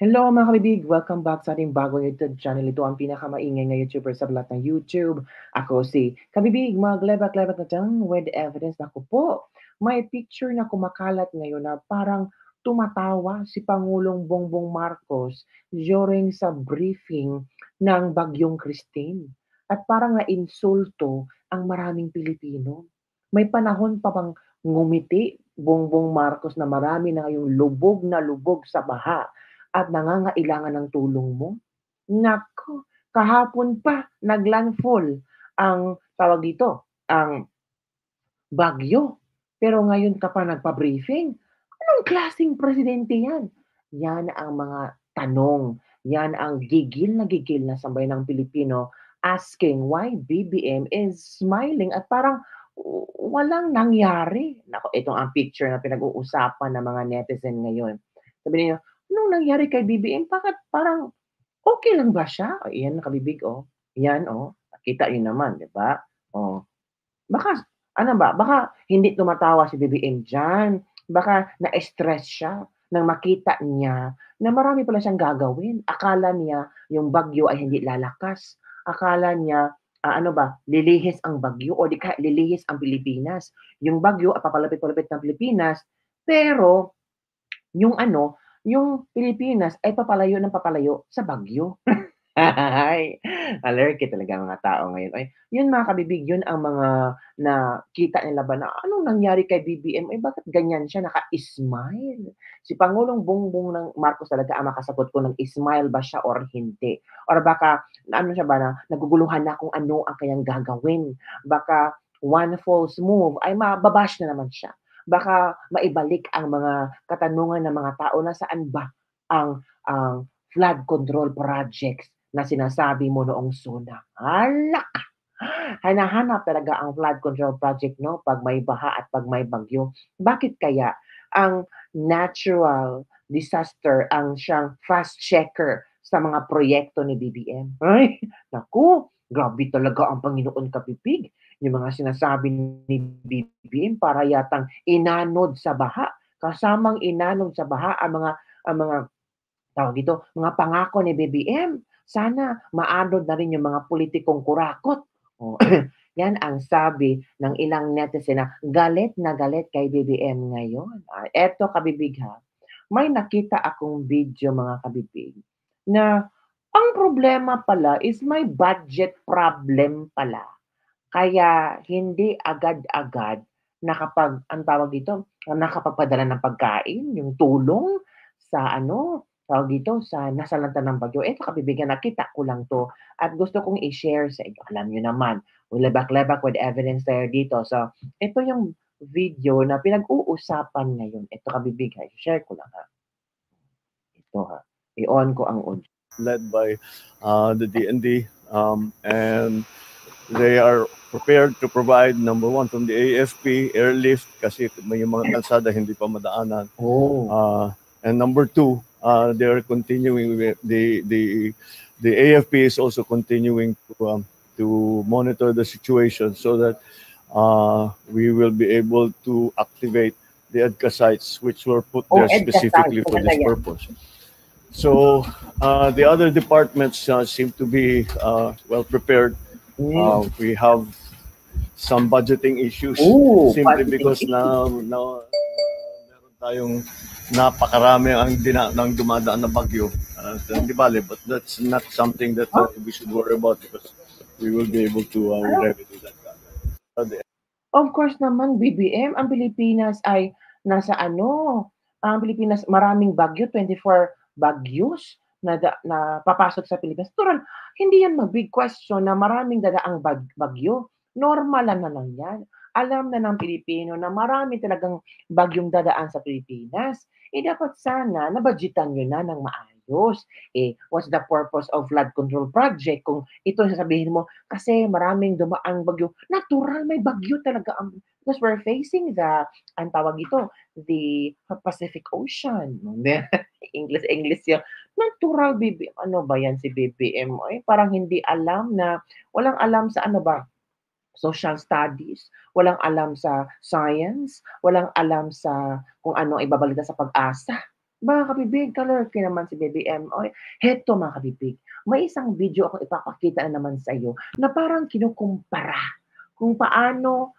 Hello mga kabibig! Welcome back sa ating bagong YouTube channel. Ito ang pinakamaingay na YouTuber sa lahat ng YouTube. Ako si Kabibig, maglebak-lebak na dyan with evidence. Naku po, may picture na kumakalat ngayon na parang tumatawa si Pangulong Bongbong Marcos during sa briefing ng Bagyong Christine. At parang na-insulto ang maraming Pilipino. May panahon pa bang ngumiti Bongbong Marcos na marami na ngayong lubog na lubog sa baha at nangangailangan ng tulong mo? Naku, kahapon pa naglandfall ang tawag dito, ang bagyo. Pero ngayon ka pa nagpa-briefing? Anong klaseng presidente yan? Yan ang mga tanong. Yan ang gigil na sambayan ng Pilipino asking why BBM is smiling at parang walang nangyari. Nako, itong ang picture na pinag-uusapan ng mga netizen ngayon. Sabi niyo, anong nangyari kay BBM? Bakit parang okay lang ba siya? Ayan, nakabibig, oh. Yan, oh. Nakita niyo naman, di ba? Oh. Baka ano ba, baka hindi tumatawa si BBM diyan, baka na-stress siya nang makita niya na marami pala siyang gagawin. Akala niya yung bagyo ay hindi lalakas, akala niya, ano ba, lilihis ang bagyo o di kaya lilihis ang Pilipinas. Yung bagyo ay papalapit-palapit ng Pilipinas, pero yung ano, yung Pilipinas ay papalayo ng papalayo sa bagyo. Ay, alergi talaga ang mga tao ngayon. Ay, yun mga kabibig, yun ang mga nakita nila ba na anong nangyari kay BBM? Ay, bakit ganyan siya naka-smile? Si Pangulong Bongbong ng Marcos talaga ang makasagot ko ng smile ba siya or hindi. Or baka, ano siya ba na, naguguluhan na kung ano ang kanyang gagawin. Baka one false move ay mababash na naman siya. Baka maibalik ang mga katanungan ng mga tao na saan ba ang flood control projects na sinasabi mo noong SUNA. Alak! Hinahanap talaga ang flood control project, no, 'pag may baha at 'pag may bagyo. Bakit kaya ang natural disaster ang siyang fast checker sa mga proyekto ni BBM? Ay, naku, grabe talaga ang Panginoon kapipig. Yung mga sinasabi ni BBM para yatang inanod sa baha. Kasamang inanod sa baha ang mga tawag dito, mga pangako ni BBM. Sana maanod na rin yung mga politikong kurakot. Oh, yan ang sabi ng ilang netizen na galit kay BBM ngayon. Eto kabibig ha, may nakita akong video mga kabibig na ang problema pala is may budget problem pala. Kaya hindi agad-agad ang tawag dito, nakapagpadala ng pagkain, yung tulong sa ano, tawag dito, sa nasalanta ng bagyo. Eto kabibigyan, nakita ko lang 'to at gusto kong i-share sa inyo. Alam niyo naman, lebak-lebak with evidence tayo dito. So, ito yung video na pinag-uusapan ngayon. Ito kabibig ha, i-share ko lang ha. Ito ha, i-on ko ang audio. Led by the DND, and they are prepared to provide number one from the AFP airlift kasi may mga kalsada hindi pa madaanan. And number two, they are continuing with the AFP is also continuing to monitor the situation so that we will be able to activate the EDCA sites which were put there specifically for this purpose. So the other departments seem to be well prepared. We have some budgeting issues simply because meron tayong napakarami ang dumadaan na bagyo. Di bale, but that's not something that we should worry about because we will be able to remedy that. Of course naman, BBM, ang Pilipinas ay nasa ano, ang Pilipinas maraming bagyo, 24 bagyos na papasok sa Pilipinas. Natural, hindi yan mag-big question na maraming dadaang bagyo. Normal na lang yan. Alam na ng Pilipino na marami talagang bagyong dadaan sa Pilipinas. Dapat sana nabudgetan nyo na ng maayos. What's the purpose of flood control project kung ito sasabihin mo, kasi maraming dumaang bagyo. Natural, may bagyo talaga. Because we're facing ang tawag ito, the Pacific Ocean. English yun. Natural, ano ba yan si BBM? Ay, parang hindi alam walang alam sa ano ba, social studies, walang alam sa science, walang alam sa kung ano ibabalita sa pag-asa. Mga kabibig, ka-lurky naman si BBM. O, heto mga kabibig, may isang video akong ipapakita na naman sa iyo na parang kinukumpara kung paano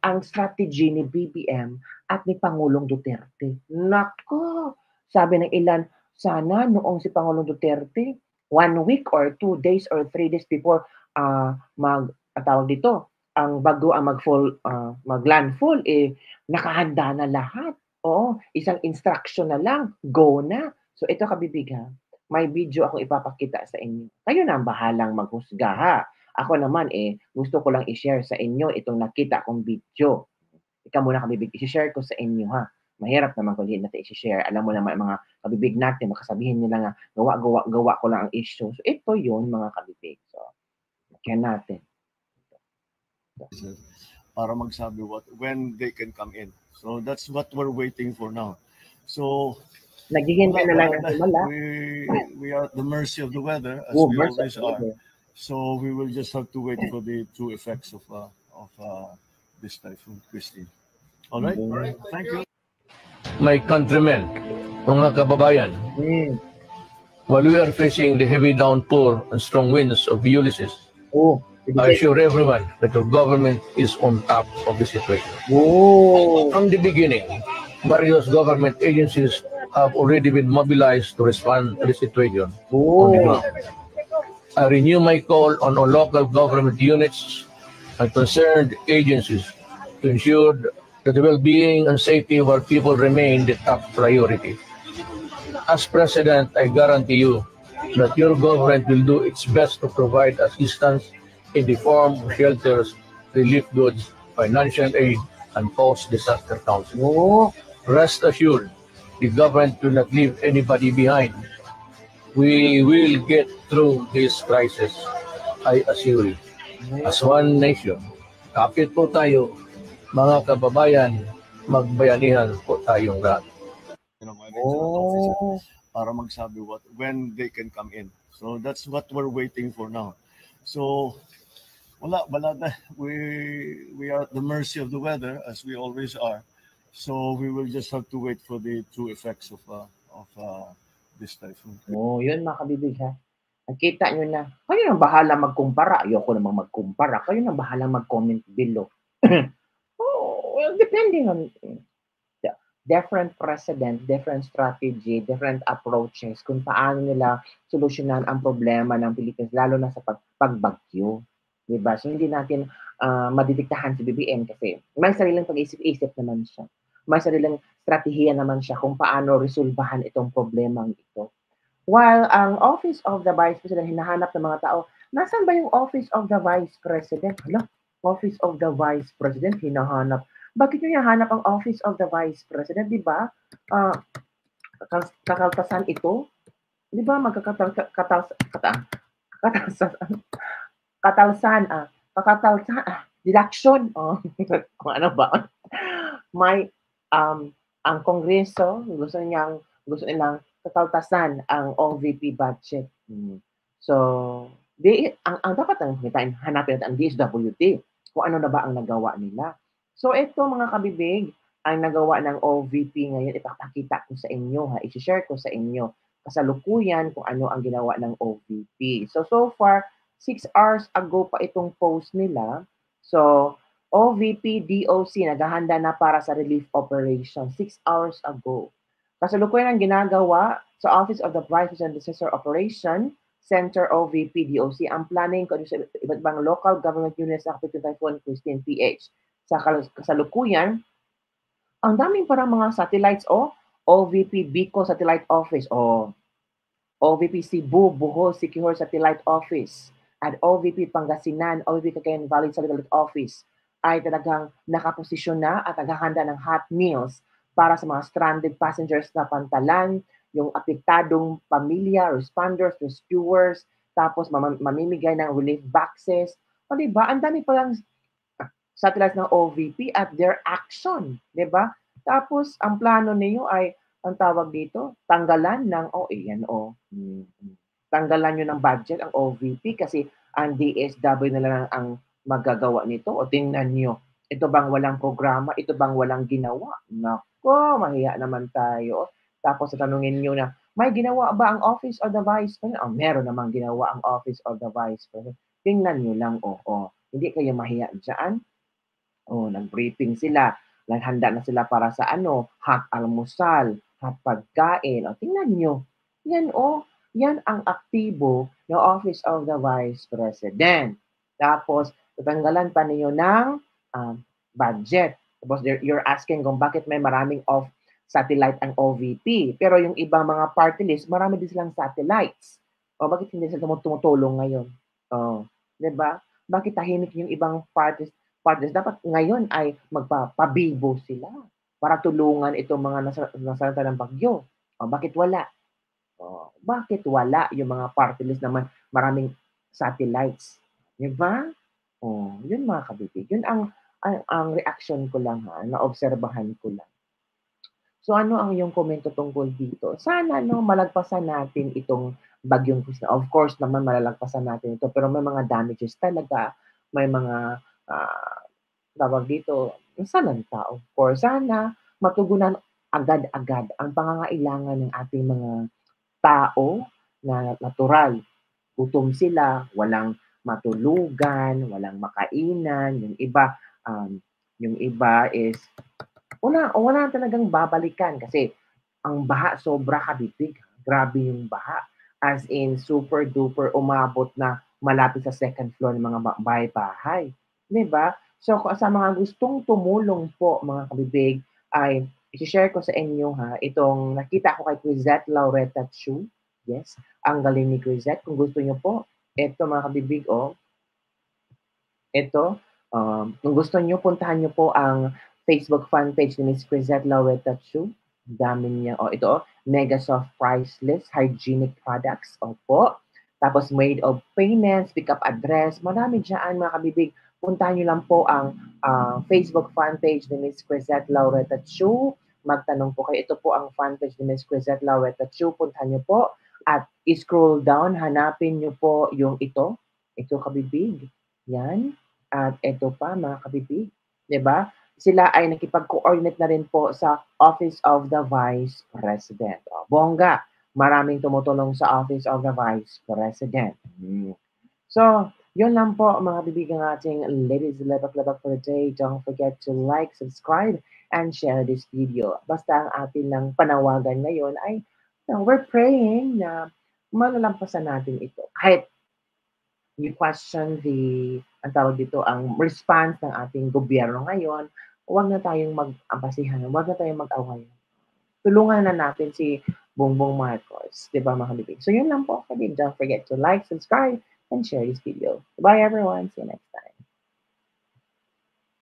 ang strategy ni BBM at ni Pangulong Duterte. Nako! Sabi ng ilan, sana noong si Pangulong Duterte, 1 week or 2 days or 3 days before tawag dito, ang bago ang mag-landfall, nakahanda na lahat. Oo, isang instruction na lang, go na. So ito kabibig ha, may video akong ipapakita sa inyo. Kayo na ang bahalang maghusga ha. Ako naman gusto ko lang i-share sa inyo itong nakita kong video. Ikaw muna kabibig, i-share ko sa inyo ha. Mahirap naman kung hindi natin i-share. Alam mo naman mga kabibig natin, makasabihin nila nga, gawa ko lang ang issue. So ito yun mga kabibig. So, kaya natin. Para magsabi when they can come in. So that's what we're waiting for now. So naghihintay na lang we are at the mercy of the weather as we always are. So we will just have to wait for the true effects of this typhoon, Christine. All right? Thank you. My countrymen, mga kababayan, while we are facing the heavy downpour and strong winds of Ulysses, I assure everyone that your government is on top of the situation. From the beginning, various government agencies have already been mobilized to respond to the situation on the ground. I renew my call on all local government units and concerned agencies to ensure that the well-being and safety of our people remain the top priority. As President, I guarantee you that your government will do its best to provide assistance in the form of shelters, relief goods, financial aid, and post-disaster counseling. Rest assured, the government will not leave anybody behind. We will get through this crisis, I assure you. As one nation, kapit po tayo, mga kababayan, magbayanihan po tayong lahat. Para magsabi when they can come in. So that's what we're waiting for now. So we are at the mercy of the weather as we always are. So we will just have to wait for the true effects of this typhoon. Yun mga kabibig ha. Nakita nyo na, kayo nang bahala magkumpara. Ayoko namang magkumpara. Kayo nang bahala mag-comment below. Well, depending on different president, different strategy, different approaches kung paano nila solusyonan ang problema ng Pilipinas, lalo na sa pagbagyo. Diba? So hindi natin madidiktahan si BBM kasi may sariling pag-isip-isip naman siya. May sariling strategiya naman siya kung paano resolbahan itong problemang ito. While ang Office of the Vice President, hinahanap ng mga tao, nasan ba yung Office of the Vice President? Hala, Office of the Vice President, hinahanap. Bakit nyo hinahanap ang Office of the Vice President? Di ba? Kakaltasan ito? Di ba? Deduction. Kung ano ba? May ang Kongreso gusto nilang kakaltasan ang OVP budget. So, ang dapat hanapin natin ang DSWD kung ano na ba ang nagawa nila. So, ito mga kabibig, ang nagawa ng OVP ngayon, ipapakita ko sa inyo, i-share ko sa inyo kasalukuyan kung ano ang ginawa ng OVP. So far, 6 hours ago pa itong post nila. So, OVP DOC naghahanda na para sa relief operation 6 hours ago. Kasalukuyan ang ginagawa sa Office of the Vice President Disaster Operation Center OVP DOC ang planning ko sa iba't ibang local government units sa Typhoon Christine PH. Sa kasalukuyan, ang daming parang mga satellites OVP Bicol Satellite Office OVP Cebu Bohol Siquijor Satellite Office at OVP Pangasinan OVP Cagayan Valley Satellite Office ay talagang nakaposisyon na at naghahanda ng hot meals para sa mga stranded passengers na pantalan, yung apektadong pamilya, responders, rescuers, tapos mamimigay ng relief boxes. O diba, ang dami palang satellites ng OVP at their action, diba? Tapos, ang plano niyo ay, ang tawag dito, tanggalan ng, tanggalan nyo ng budget ang OVP kasi ang DSW na lang ang magagawa nito. O tingnan nyo, ito bang walang programa? Ito bang walang ginawa? Nako, mahiya naman tayo. Tapos tatanungin nyo na, may ginawa ba ang Office of the Vice President? Oh, meron namang ginawa ang Office of the Vice President. Tingnan nyo lang, hindi kayo mahiya dyan. Nag-briefing sila. Naghanda na sila para sa hot almusal, hot pagkain. Tingnan nyo. Yan ang aktibo ng Office of the Vice President. Tapos, tatanggalan pa ninyo ng budget. Tapos, you're asking kung bakit may maraming satellite ang OVP. Pero yung ibang mga party list, marami din silang satellites. Bakit hindi sila tumutulong ngayon? Diba? Bakit tahimik yung ibang parties? Dapat ngayon ay magpapabibo sila para tulungan itong mga nasalanta ng bagyo. Bakit wala? Bakit wala yung mga party list na maraming satellites? Diba? Yun mga kabibig. Yun ang reaction ko lang naobserbahan ko lang. So ano ang iyong komento tungkol dito? Sana malagpasan natin itong bagyong Kristine. Of course naman malalagpasan natin ito, pero may mga damages talaga, may mga tawag dito, ng tao. Or sana matugunan agad-agad ang pangangailangan ng ating mga tao na natural. Gutom sila, walang matulugan, walang makainan, yung iba is wala talagang babalikan kasi ang baha sobra kabibig. Grabe yung baha. As in, super duper umabot na malapit sa second floor ng mga bahay-bahay. Diba? So, sa mga gustong tumulong po, mga kabibig, ay i-share ko sa inyo itong nakita ko kay Crisette Laureta Chu. Yes, ang galing ni Crisette. Kung gusto niyo po, ito mga kabibig, ito, kung gusto niyo, puntahan niyo po ang Facebook fan page ni Ms. Crisette Laureta Chu. Dami niya. Ito, Mega Soft Priceless Hygienic Products. Opo. Tapos made of payments, pick up address. Marami dyan mga kabibig. Puntahan niyo lang po ang Facebook fan page ni Ms. Crisette Laureta Chu. Magtanong po kayo. Ito po ang fan page ni Ms. Crisette Laureta Chu. Puntahan niyo po. At scroll down, hanapin niyo po yung ito. Ito kabibig. Yan. At ito pa mga kabibig. Diba? Sila ay nakipag-coordinate na rin po sa Office of the Vice President. Bongga, maraming tumutulong sa Office of the Vice President. So, yun lang po mga bibigang ating ladies lebak-lebak for the day. Don't forget to like, subscribe, and share this video. Basta ang atin lang panawagan ngayon ay we're praying na malalampasan natin ito. Kahit you question ang response ng ating gobyerno ngayon, huwag na tayong mag-ampasihan, huwag na tayong mag-away. Tulungan na natin si Bongbong Marcos, di ba mga kabibig? So yun lang po, kabibig. Don't forget to like, subscribe, and share this video. Bye everyone. See you next time.